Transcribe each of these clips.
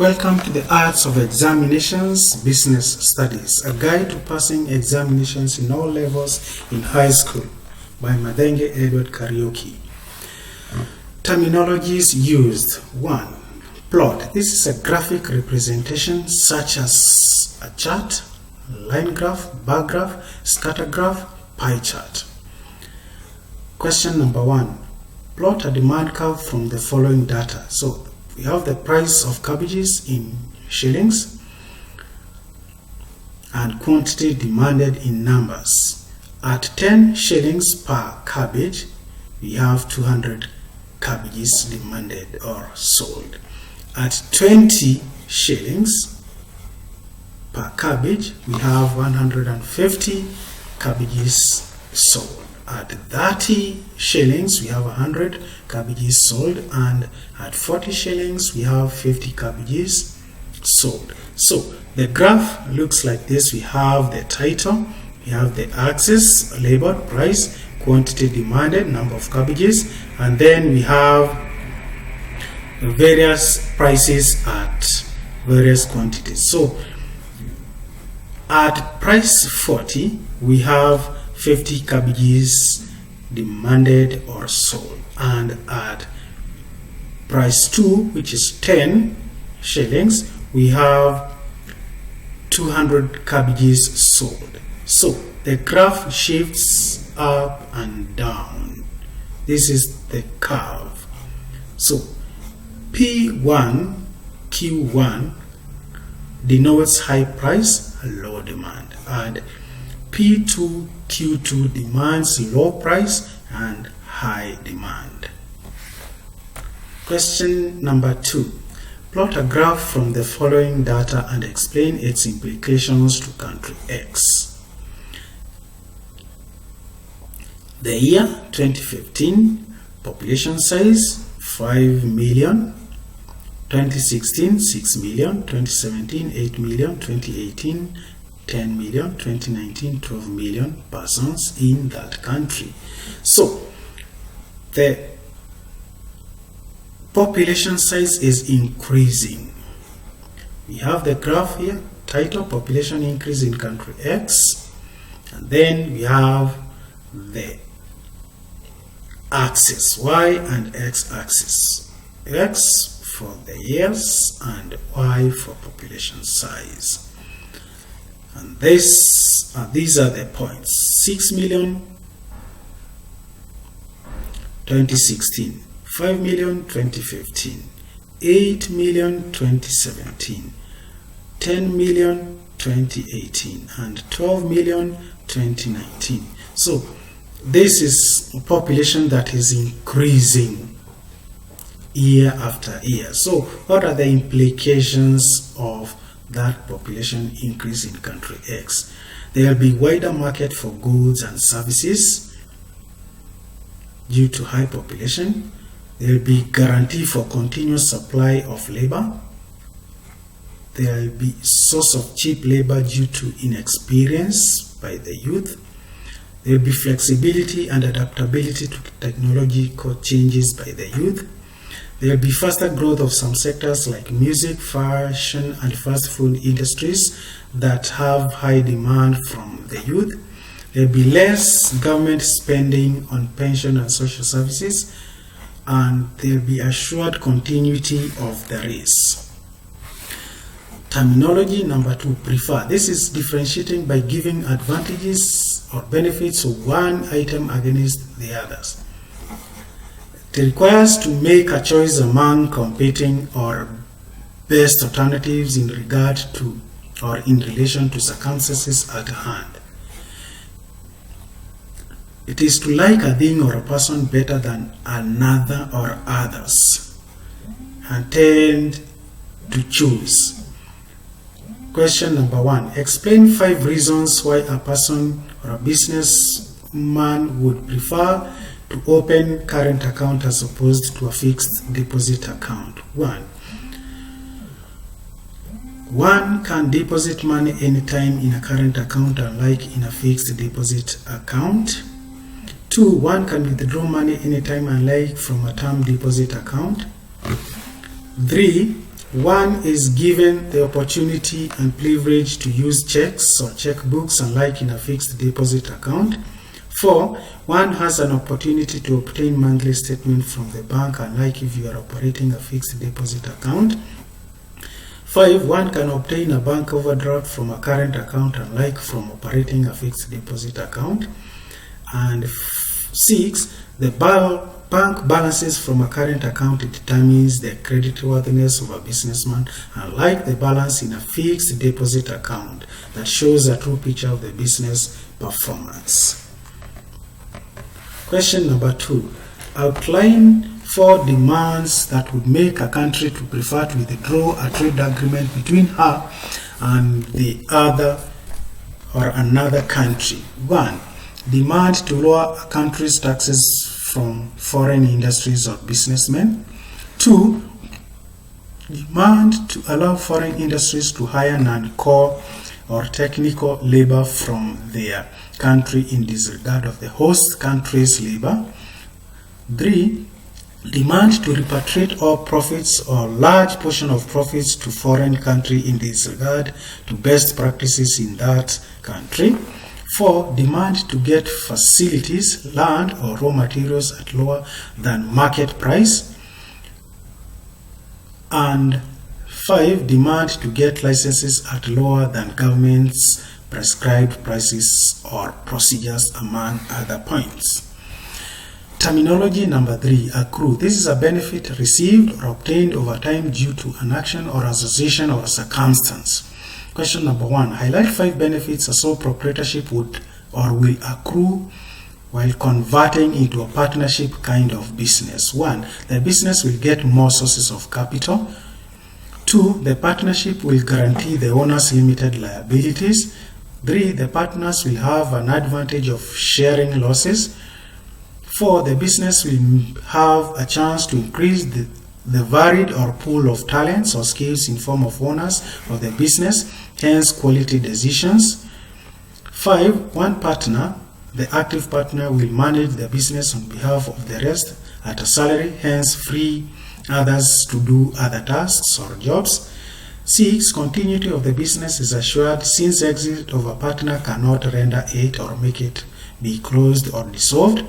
Welcome to the Arts of Examinations Business Studies, a guide to passing examinations in all levels in high school by Madenge Edward Karaoke. Terminologies used. 1. Plot. This is a graphic representation such as a chart, line graph, bar graph, scatter graph, pie chart. Question number 1. Plot a demand curve from the following data. So we have the price of cabbages in shillings and quantity demanded in numbers. At 10 shillings per cabbage, we have 200 cabbages demanded or sold. At 20 shillings per cabbage, we have 150 cabbages sold. At 30 shillings, we have 100 cabbages sold, and at 40 shillings, we have 50 cabbages sold. So the graph looks like this. We have the title, we have the axis labeled price, quantity demanded, number of cabbages, and then we have various prices at various quantities. So at price 40, we have 50 cabbages demanded or sold, and at price 2, which is 10 shillings, we have 200 cabbages sold. So the graph shifts up and down. This is the curve. So P1 Q1 denotes high price, low demand, and P2 Q2 demands low price and high demand. Question number 2. Plot a graph from the following data and explain its implications to country X. The year 2015, population size 5 million, 2016 6 million, 2017 8 million, 2018 10 million, 2019 12 million persons in that country. So the population size is increasing. We have the graph here, title, population increase in country X, and then we have the axis, Y and X axis. X for the years and Y for population size. And these are the points. 6 million 2016, 5 million 2015, 8 million 2017, 10 million 2018, and 12 million 2019. So this is a population that is increasing year after year. So what are the implications of that population increase in country X? There will be wider market for goods and services due to high population. There will be guarantee for continuous supply of labor. There will be source of cheap labor due to inexperience by the youth. There will be flexibility and adaptability to technological changes by the youth. There will be faster growth of some sectors like music, fashion, and fast food industries that have high demand from the youth. There will be less government spending on pension and social services, and there will be assured continuity of the race. Terminology number 2, prefer. This is differentiating by giving advantages or benefits of one item against the others. It requires to make a choice among competing or best alternatives in regard to or in relation to circumstances at hand. It is to like a thing or a person better than another or others, and tend to choose. Question number 1. Explain 5 reasons why a person or a businessman would prefer to open current account as opposed to a fixed deposit account. 1 can deposit money anytime in a current account, unlike in a fixed deposit account. 2, one can withdraw money anytime, unlike from a term deposit account. 3, 1 is given the opportunity and privilege to use checks or checkbooks unlike in a fixed deposit account. 4, 1 has an opportunity to obtain monthly statement from the bank unlike if you are operating a fixed deposit account. 5, 1 can obtain a bank overdraft from a current account unlike from operating a fixed deposit account. And 6, the bank balances from a current account determines the creditworthiness of a businessman unlike the balance in a fixed deposit account that shows a true picture of the business performance. Question number 2. Outline 4 demands that would make a country to prefer to withdraw a trade agreement between her and the other or another country. 1. Demand to lower a country's taxes from foreign industries or businessmen. 2. Demand to allow foreign industries to hire non-core or technical labor from their country in disregard of the host country's labor. 3. Demand to repatriate all profits or large portion of profits to foreign country in disregard to best practices in that country. 4. Demand to get facilities, land or raw materials at lower than market price. And 5. Demand to get licenses at lower than government's prescribed prices or procedures, among other points. Terminology number 3, accrue. This is a benefit received or obtained over time due to an action or association or circumstance. Question number 1. Highlight 5 benefits a sole proprietorship would or will accrue while converting into a partnership kind of business. 1. The business will get more sources of capital. 2. The partnership will guarantee the owner's limited liabilities. 3. The partners will have an advantage of sharing losses. 4. The business will have a chance to increase the varied or pool of talents or skills in form of owners of the business, hence quality decisions. 5. One partner, the active partner, will manage the business on behalf of the rest at a salary, hence free others to do other tasks or jobs. 6. Continuity of the business is assured since exit of a partner cannot render it or make it be closed or dissolved.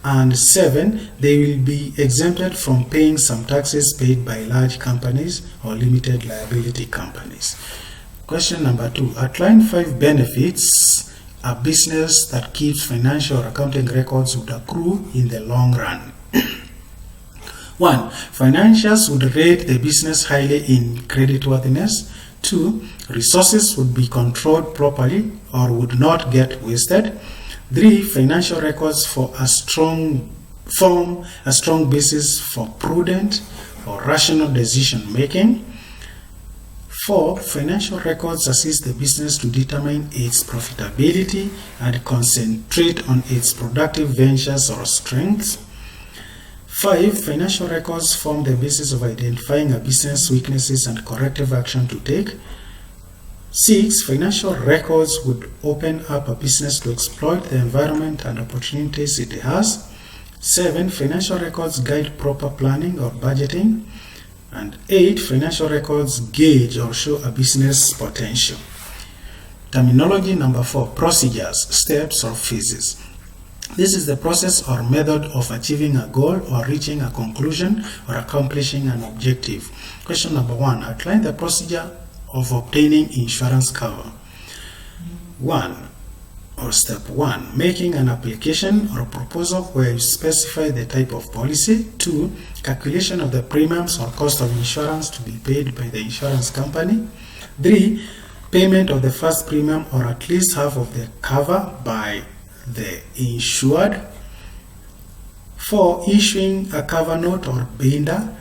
And 7. They will be exempted from paying some taxes paid by large companies or limited liability companies. Question number 2. Outline 5 benefits a business that keeps financial or accounting records would accrue in the long run. 1. Financials would rate the business highly in creditworthiness. 2. Resources would be controlled properly or would not get wasted. 3. Financial records form a strong basis for prudent or rational decision making. 4. Financial records assist the business to determine its profitability and concentrate on its productive ventures or strengths. 5. Financial records form the basis of identifying a business weaknesses and corrective action to take. 6. Financial records would open up a business to exploit the environment and opportunities it has. 7. Financial records guide proper planning or budgeting. And 8. Financial records gauge or show a business potential. Terminology number 4. Procedures, steps or phases. This is the process or method of achieving a goal or reaching a conclusion or accomplishing an objective. Question number 1. Outline the procedure of obtaining insurance cover. 1. Or step 1. Making an application or proposal where you specify the type of policy. 2. Calculation of the premiums or cost of insurance to be paid by the insurance company. 3. Payment of the first premium or at least half of the cover by the insured. 4. Issuing a cover note or binder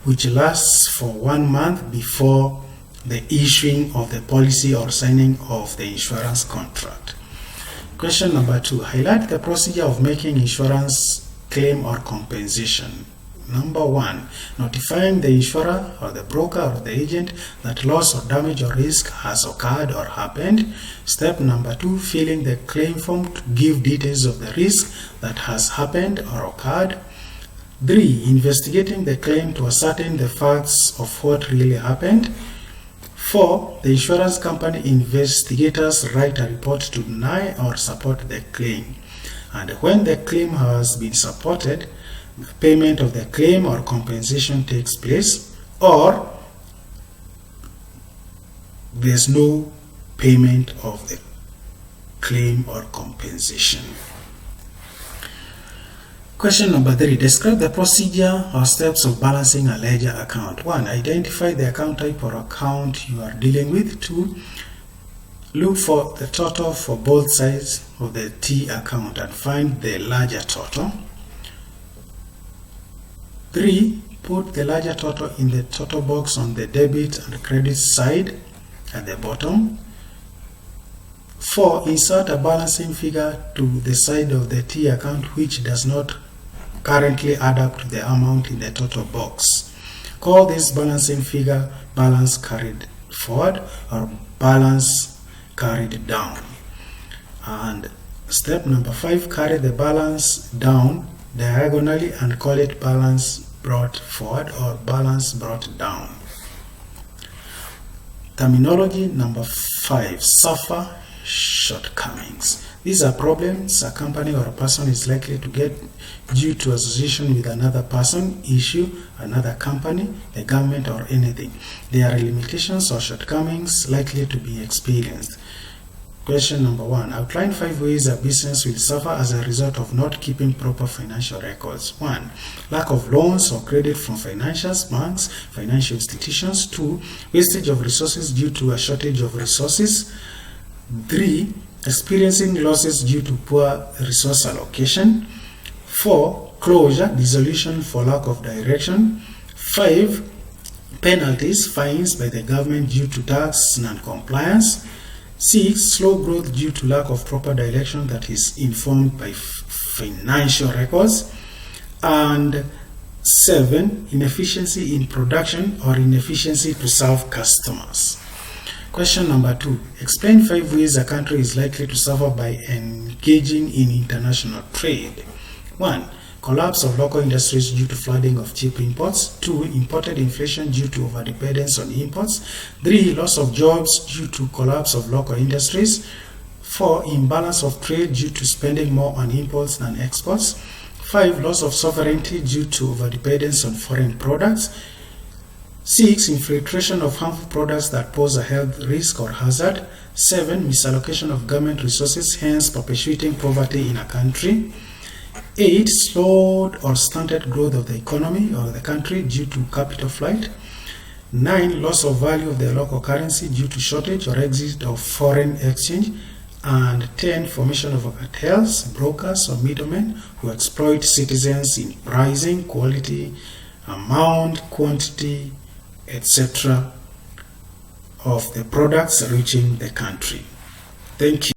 which lasts for 1 month before the issuing of the policy or signing of the insurance contract. Question number 2. Highlight the procedure of making insurance claim or compensation. Number 1. Notifying the insurer or the broker or the agent that loss or damage or risk has occurred or happened. Step number 2. Filling the claim form to give details of the risk that has happened or occurred. 3. Investigating the claim to ascertain the facts of what really happened. 4. The insurance company investigators write a report to deny or support the claim. And when the claim has been supported, payment of the claim or compensation takes place, or there's no payment of the claim or compensation. Question number 3. Describe the procedure or steps of balancing a ledger account. 1. Identify the account type or account you are dealing with. 2. Look for the total for both sides of the T account and find the larger total. 3. Put the larger total in the total box on the debit and credit side at the bottom. 4. Insert a balancing figure to the side of the T account which does not currently add up to the amount in the total box. Call this balancing figure balance carried forward or balance carried down. And step number 5, carry the balance down diagonally and call it balance brought forward or balance brought down. Terminology number 5, suffer shortcomings. These are problems a company or a person is likely to get due to association with another person, issue, another company, the government, or anything. There are limitations or shortcomings likely to be experienced. Question number 1. Outline 5 ways a business will suffer as a result of not keeping proper financial records. 1. Lack of loans or credit from financials, banks, financial institutions. 2. Wastage of resources due to a shortage of resources. 3. Experiencing losses due to poor resource allocation. 4. Closure, dissolution for lack of direction. 5. Penalties, fines by the government due to tax non-compliance. 6. Slow growth due to lack of proper direction that is informed by financial records. And 7. Inefficiency in production or inefficiency to serve customers. Question number 2. Explain 5 ways a country is likely to suffer by engaging in international trade. 1. Collapse of local industries due to flooding of cheap imports. 2. Imported inflation due to overdependence on imports. 3. Loss of jobs due to collapse of local industries. 4. Imbalance of trade due to spending more on imports than exports. 5. Loss of sovereignty due to overdependence on foreign products. 6. Infiltration of harmful products that pose a health risk or hazard. 7. Misallocation of government resources, hence perpetuating poverty in a country. 8. Slowed or stunted growth of the economy or the country due to capital flight. 9. Loss of value of the local currency due to shortage or exit of foreign exchange. And 10. Formation of cartels, brokers or middlemen who exploit citizens in pricing, quality, amount, quantity, etc. of the products reaching the country. Thank you.